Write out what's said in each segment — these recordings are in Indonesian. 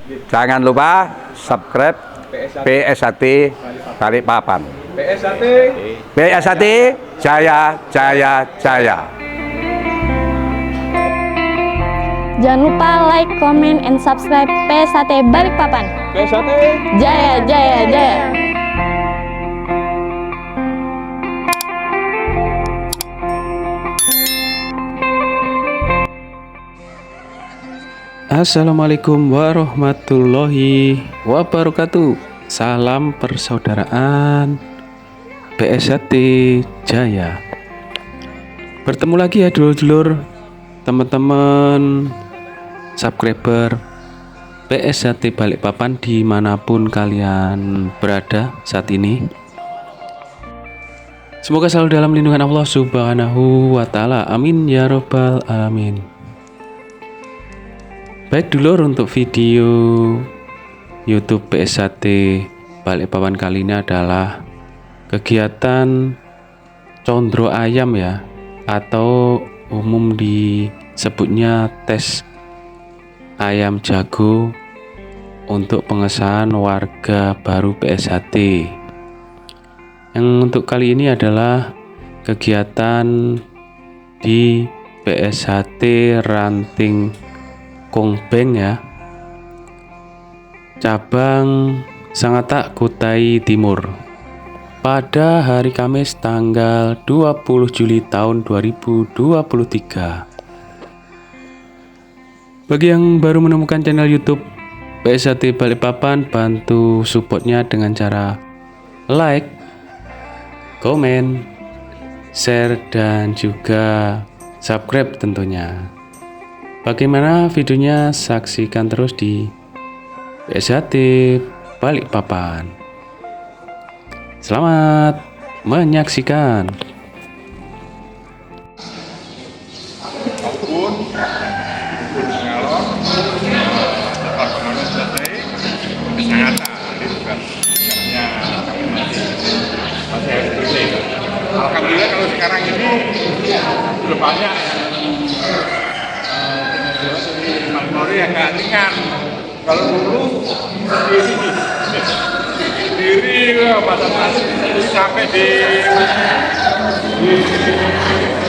Jangan lupa subscribe PSHT Balikpapan. PSHT Jaya Jaya Jaya. Jangan lupa like, comment, and subscribe PSHT Balikpapan. PSHT Jaya Jaya Jaya. Assalamualaikum warahmatullahi wabarakatuh. Salam persaudaraan PSHT Jaya. Bertemu lagi ya dulur-dulur, teman-teman subscriber PSHT Balikpapan dimanapun kalian berada saat ini. Semoga selalu dalam lindungan Allah Subhanahu wa Ta'ala. Amin ya Robbal Alamin. Baik dulur, untuk video YouTube PSHT Balikpapan kali ini adalah kegiatan condro ayam ya, atau umum disebutnya tes ayam jago untuk pengesahan warga baru PSHT. Yang untuk kali ini adalah kegiatan di PSHT Ranting Kongbeng ya, cabang Sangatta Kutai Timur, pada hari Kamis tanggal 20 Juli tahun 2023. Bagi yang baru menemukan channel YouTube PSHT Balikpapan, bantu supportnya dengan cara like, komen, share, dan juga subscribe tentunya. Bagaimana videonya? Saksikan terus di PSHT Balikpapan. Selamat menyaksikan. maupun ngalor lapangan selesai Sangatta. Ini juga sebenarnya kami masih harus berlay. Alhamdulillah kalau sekarang ini sudah banyak Mori agak ringan. Kalau dulu sendiri batas sampai di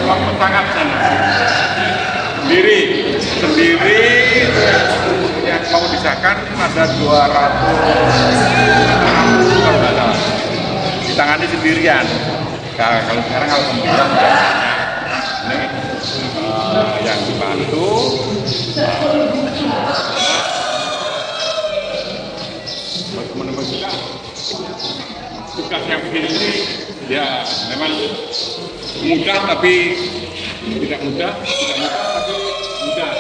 waktu sangat sana sendiri yang mau disahkan ada 260 kalau nggak salah, ditangani sendirian. Nah, kalau sekarang alhamdulillah ini yang dibantu teman-teman juga. Tugas yang begini ini ya memang mudah tapi tidak mudah tapi mudah.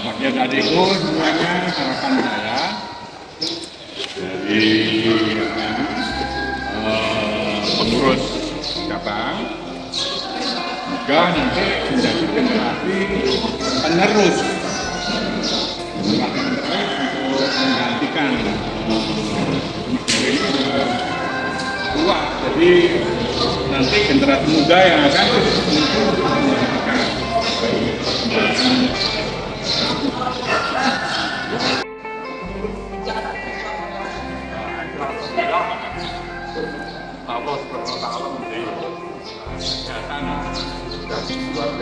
Bagian tadi itu semuanya harapan saya dari pengurus cabang, juga nanti menjadi generasi penerus untuk menggantikan ini tua. Jadi nanti generasi muda yang akan menggantikan. Allah Subhanahu wa Ta'ala memberi kesehatan dan keluarga.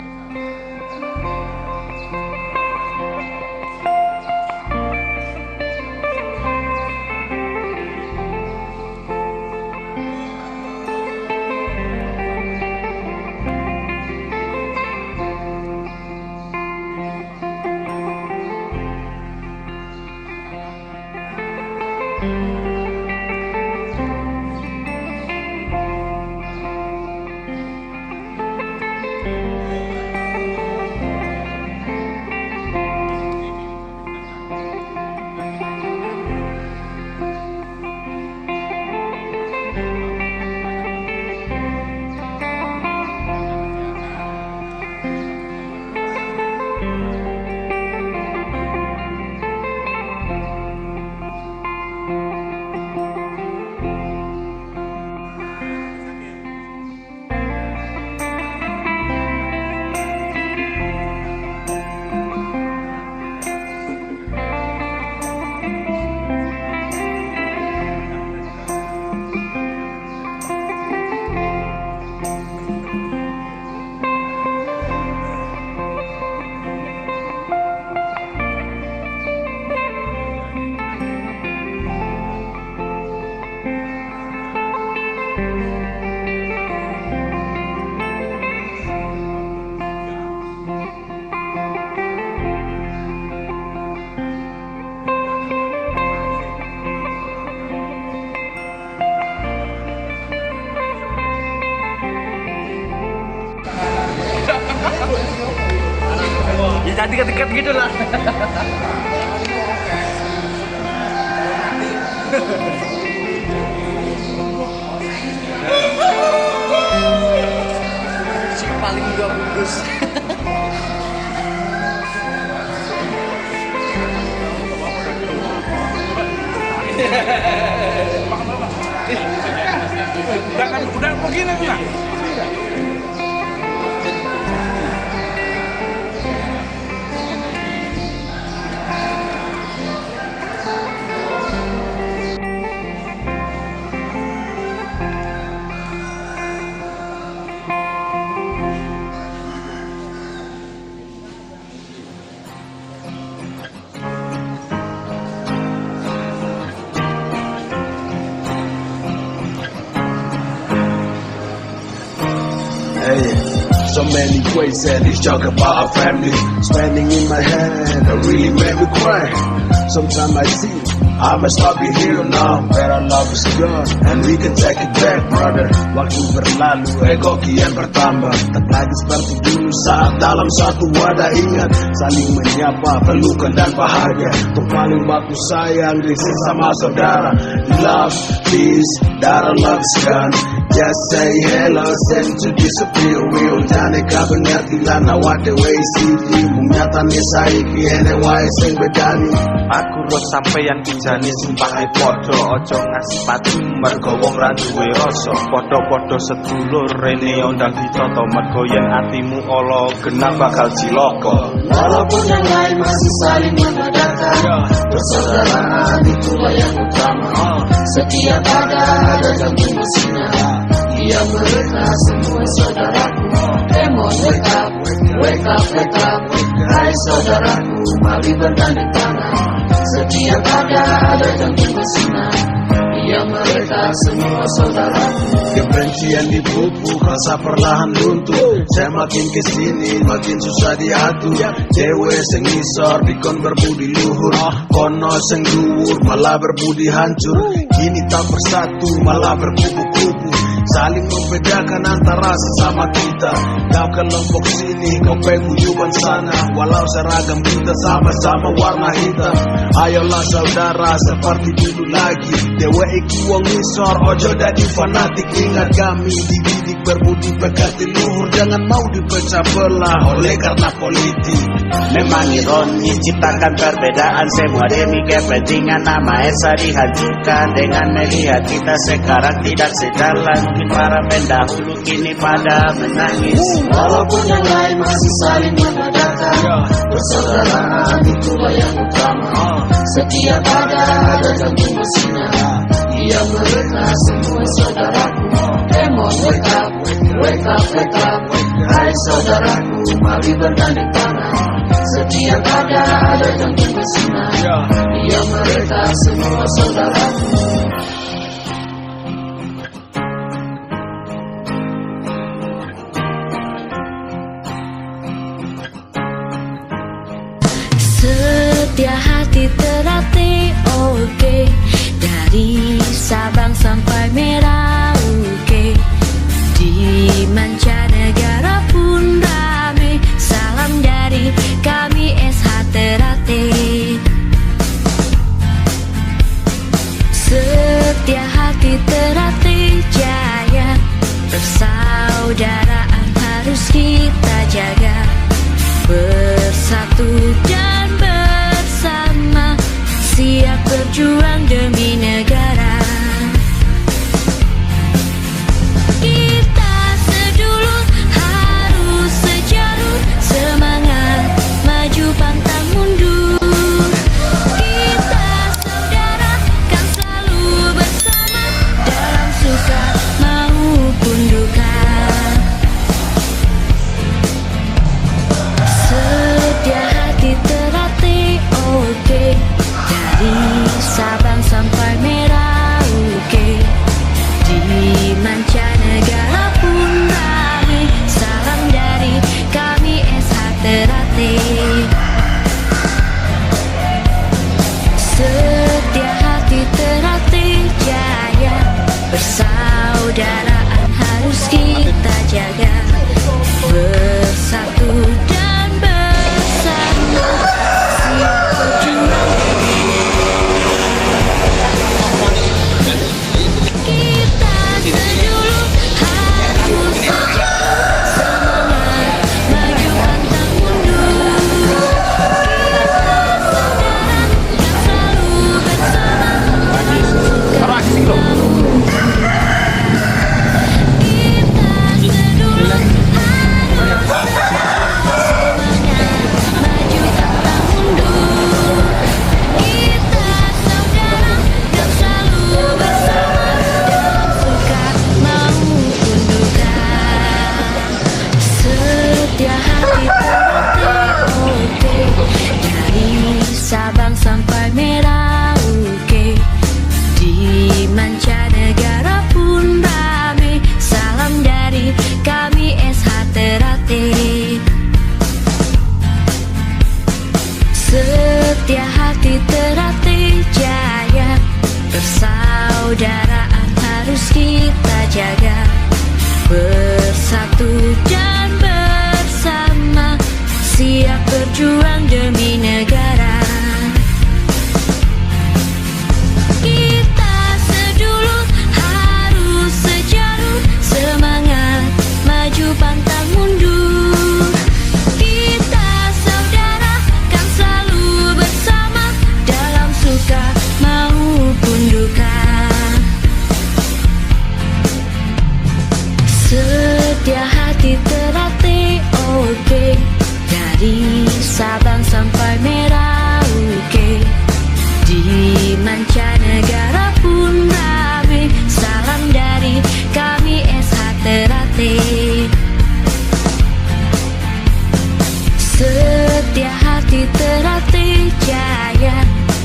dekat-dekat gitu lah. Si paling gak bungkus. Udah begini enggak? Hey, so many ways that he's talk about our family. Spending in my hand, that really made me cry. Sometimes I see I must not be here now, where our love is gone, and we can take it back, brother. Waktu berlalu, ego kian bertambah. Tak lagi seperti dulu saat dalam satu wadah. Ingat, saling menyapa, pelukan dan bahagia. Untuk paling baku sayang di sesama saudara. Love, peace, darah love is gone. Just say hello, send to disappear. Will jane kapan ngerti lan awak dewe siji. Munyatane saiki ene wae sing bedani. Aku roh sampeyan kijane sumpahe padha aja ngasipati mergo wong ra duwe rasa. Padha-padha sedulur rene ondang ditata mergo yen atimu ala genah bakal cilaka. Walaupun yang lain masih saling mendoakan, persaudaraan itulah yang utama. Setiap ada jantung bersinar. Ia mereka semua saudaraku. Come on, wake up, wake up, wake up. Hai saudaraku, mari bergandeng tangan. Setiap ada jantung bersinar. Ia mereka semua saudaraku. Kebencian dipupuk, rasa perlahan luntur. Saya makin kesini, makin susah diatur. Dewe sing ngisor, dikon berbudi luhur. Kono sing dhuwur, malah berbudi hancur. Kini tak bersatu, malah berkubu-kubu. Saling membedakan antara sesama kita. Kau kelompok sini, kau peguyuban sana. Walau seragam kita sama-sama warna hitam. Ayolah saudara seperti dulu lagi. Dewe iki wong ngisor, ojo dadi fanatik. Ingat kami dididik berbudi pekerti luhur. Jangan mau dipecah belah oleh karena politik. Memang ironi ciptakan perbedaan semua demi kepentingan nama Esa dihancurkan dengan melihat kita sekarang tidak sejalan. Mungkin para pendahulu kini pada menangis. Walaupun yang lain masih saling mendoakan, persaudaraan itulah yang utama. Setiap ada jantung bersinar. Ia mereka semua saudaraku. Come on, wake up, wake up, wake up. Hai saudaraku, mari bergandeng tangan. Setiap ada jantung bersinar. Ia mereka semua saudaraku. Setia hati terlatih, oke. Dari Sabang sampai Merauke, di mancanegara pun rame. Salam dari kami SH Ternate. Setia hati Ternate jaya, persaudaraan harus kita jaga. Bersatu dan bersama, siap berjuang demi negara. Kita sedulur harus sejalur, semangat maju pantang mundur. Kita saudara kan selalu bersama, dalam suka maupun duka. Setia hati terlatih, oke. Dari Sabang sampai Merauke.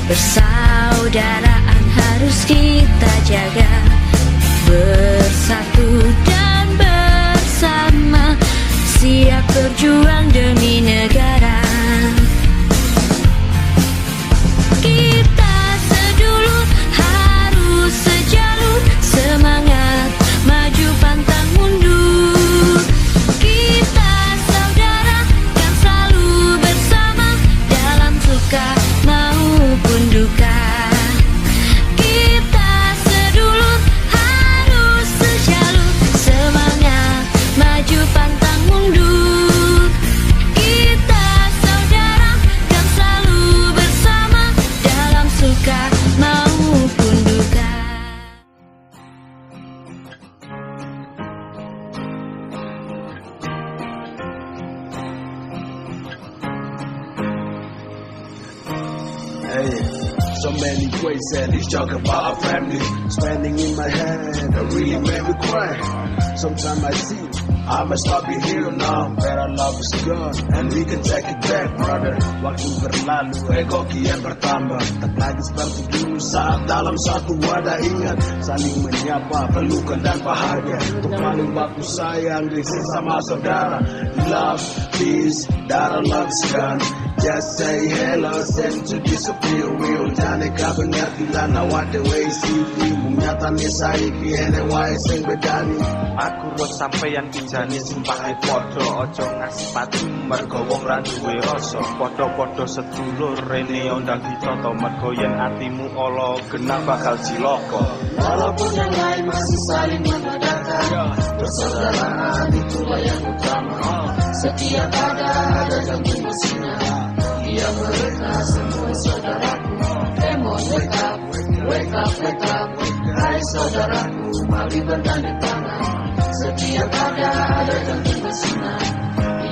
Persaudaraan harus kita jaga, bersatu dan bersama, siap berjuang demi negara. Kita sedulur harus sejalur, semangat maju pantang mundur. Kita saudara kan selalu bersama, dalam suka maupun duka. Kita sedulur harus sejalur, semangat maju pantang mundur. Kita saudara kan selalu bersama, dalam suka maupun duka. Hey, so many ways that he's talking about our family. Spending in my head, that really made me cry. Sometimes I see I must not be here now, but our love is gone and we can take it back, brother. Waktu berlalu, ego kian bertambah, tak lagi seperti dulu saat dalam satu wadah. Ingat, saling menyapa, pelukan dan bahagia. Untuk paling baku sayang di sesama saudara. Love, peace, that our love is gone. Just say hello, send to disappear. Will jane kabenyat bila nawat dewe CV. Munyatane saiki ene wae sing bedani. Aku roh sampeyan kijane sumpahe padha, aja ngasih pati mergo wong ra duwe rasa. Padha-padha sedulur rene ondang ditata, mergo yen atimu ala genah bakal cilaka. Walaupun yang lain masih saling membedakan, persaudaraan itulah yang utama. Setiap ada jantung bersinar. Ya mereka semua saudaraku. Come on, wake up, wake up, wake up. Hai saudaraku, mari bergandeng tangan. Setiap ada jantung bersinar.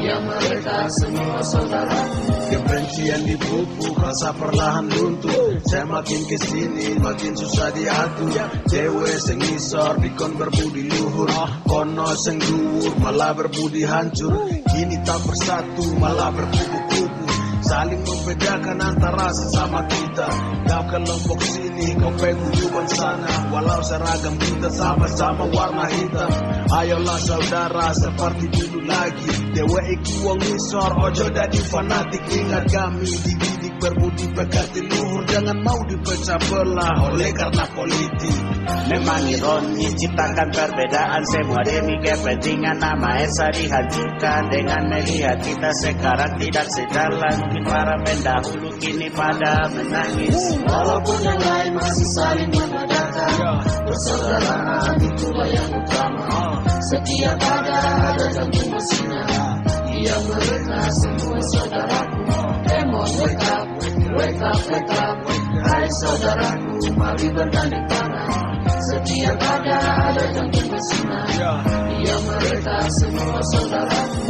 Ya mereka semua saudaraku. Kebencian dipupuk, rasa perlahan luntur. Saya makin kesini, makin susah diatur. Dewe sing ngisor, dikon berbudi luhur. Kono sing dhuwur, malah berbudi hancur. Kini tak bersatu, malah berkubu-kubu. Saling membedakan antara sesama kita. Kau kelompok sini, kau peguyuban sana. Walau seragam kita sama-sama warna hitam. Ayolah saudara seperti dulu lagi. Dewe iki wong ngisor, ojo dadi fanatik. Ingat kami dididik berbudi pekerti luhur. Jangan mau dipecah belah oleh karena politik. Memang ironi ciptakan perbedaan semua demi kepentingan nama Esa dihancurkan. Dengan melihat kita sekarang tidak sejalan, mungkin para pendahulu kini pada menangis. Walaupun yang lain masih saling membedakan, persaudaraan itulah yang utama. Setiap ada jantung bersinar. Ya mereka semua saudaraku. Come on, wake up, wake up, wake up. Hai saudaraku, mari bergandeng tangan. Setiap ada jantung bersinar. Ya mereka semua saudaraku.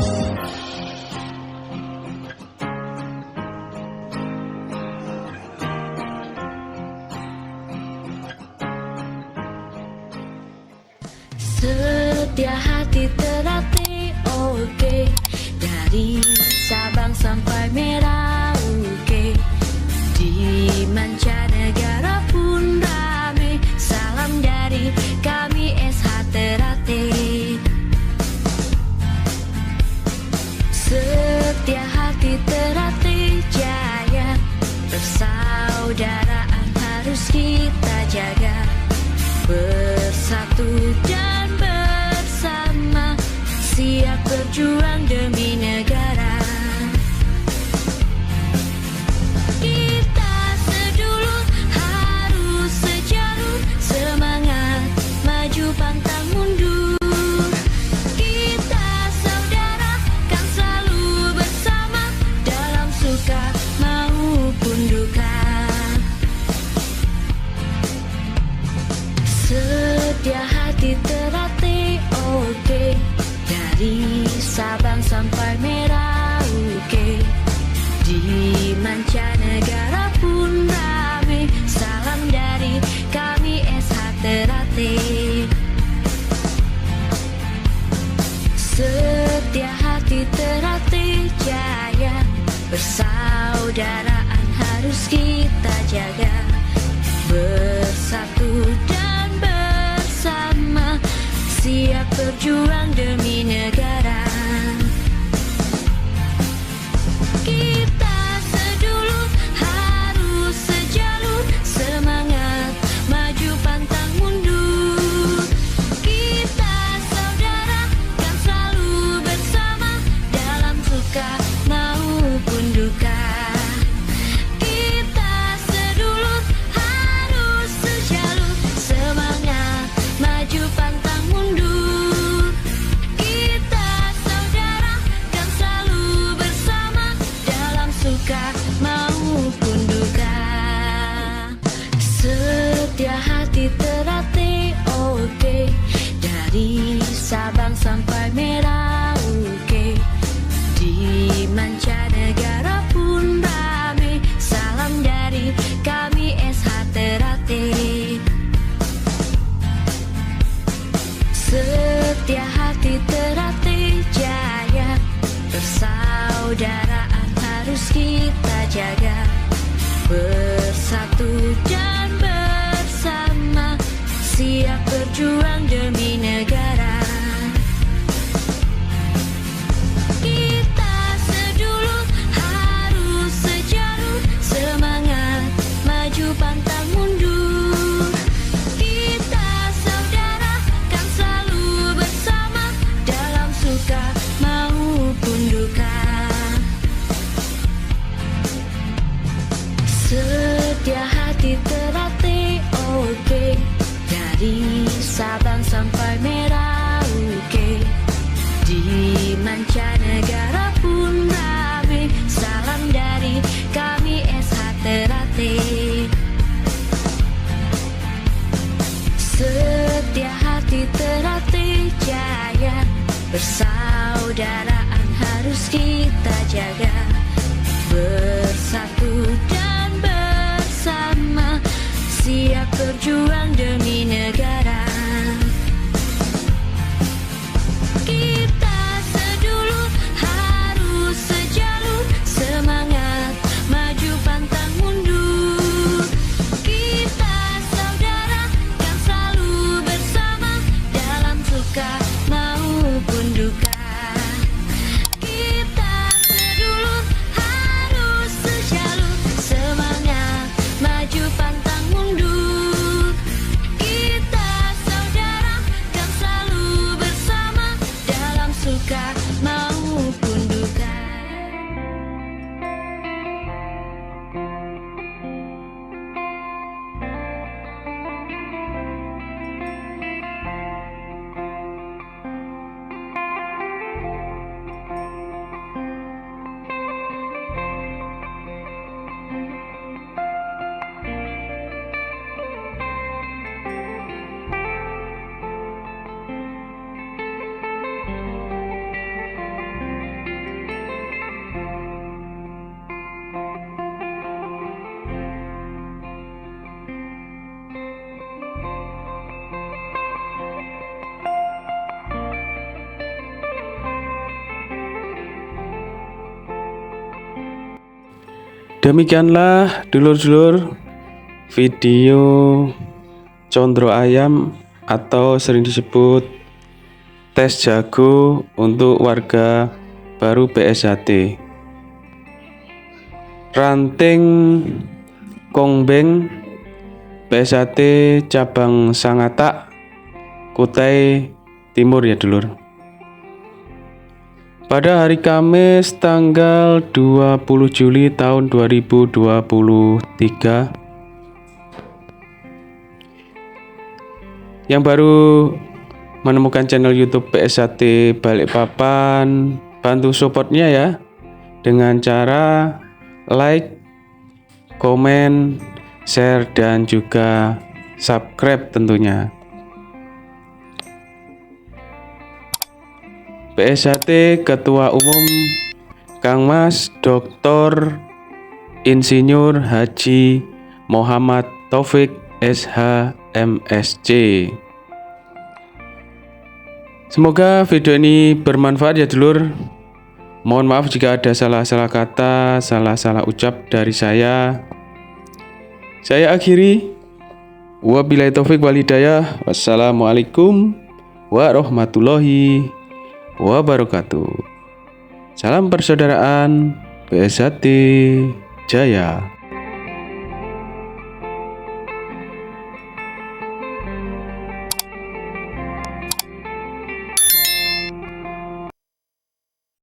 Setia hati terlatih, oke. Dari Sabang sampai Merauke, di mancanegara pun rame. Salam dari kami SH Ternate. Setia hati Ternate jaya, persaudaraan harus kita jaga, bersatu dan bersama, siap berjuang demi negara. Kita sedulur harus sejalur, semangat maju pantang mundur. Kita saudara kan selalu bersama, dalam suka maupun duka. Setia hati Ternate, oke. Dari Sabang sampai kita jaga, bersatu dan bersama, siap berjuang demi negara. Kita sedulu harus sejalur, semangat maju pantang mundur. Kita saudara kan selalu bersama, dalam suka maupun duka. Kita sedulur harus sejalur, semangat maju pantang mundur. Kita saudara kan selalu bersama, dalam suka maupun duka. Setia hati terlatih, oke, dari Sabang sampai Merauke. Di mancanegara pun rame, salam dari kami SH Ternate. Setia hati Ternate jaya, persaudaraan harus kita jaga, bersatu dan bersama, siap berjuang demi negara. Kita sedulur harus sejalur, semangat maju pantang mundur. Kita saudara kan selalu bersama, dalam suka maupun duka. Setia hati terlatih, oke, dari Sabang sampai Merauke. Di mancanegara pun rame, salam dari kami SH Ternate. Setia hati Ternate jaya, persaudaraan harus kita jaga, bersatu dan bersama, siap berjuang demi negara. Kita sedulur harus sejalur, semangat maju pantang mundur. Kita saudara kan selalu bersama, dalam suka maupun duka. Kita sedulur harus sejalur, semangat maju pantang mundur. Kita saudara kan selalu bersama, dalam suka maupun duka. Demikianlah dulur-dulur video Condro Ayam atau sering disebut tes jago untuk warga baru PSHT. Ranting Kongbeng PSHT cabang Sangatak, Kutai Timur ya dulur. Pada hari Kamis tanggal 20 Juli tahun 2023, yang baru menemukan channel YouTube PSHT Balikpapan, bantu supportnya ya dengan cara like, komen, share, dan juga subscribe tentunya. PSHT Ketua Umum Kang Mas Dr. Insinyur Haji Muhammad Taufik SH MSc. Semoga video ini bermanfaat ya dulur. Mohon maaf jika ada salah-salah kata, salah-salah ucap dari saya. Saya akhiri. Wabillahi taufik wal hidayah. Wassalamualaikum warahmatullahi wabarakatuh. Salam persaudaraan PSAT Jaya.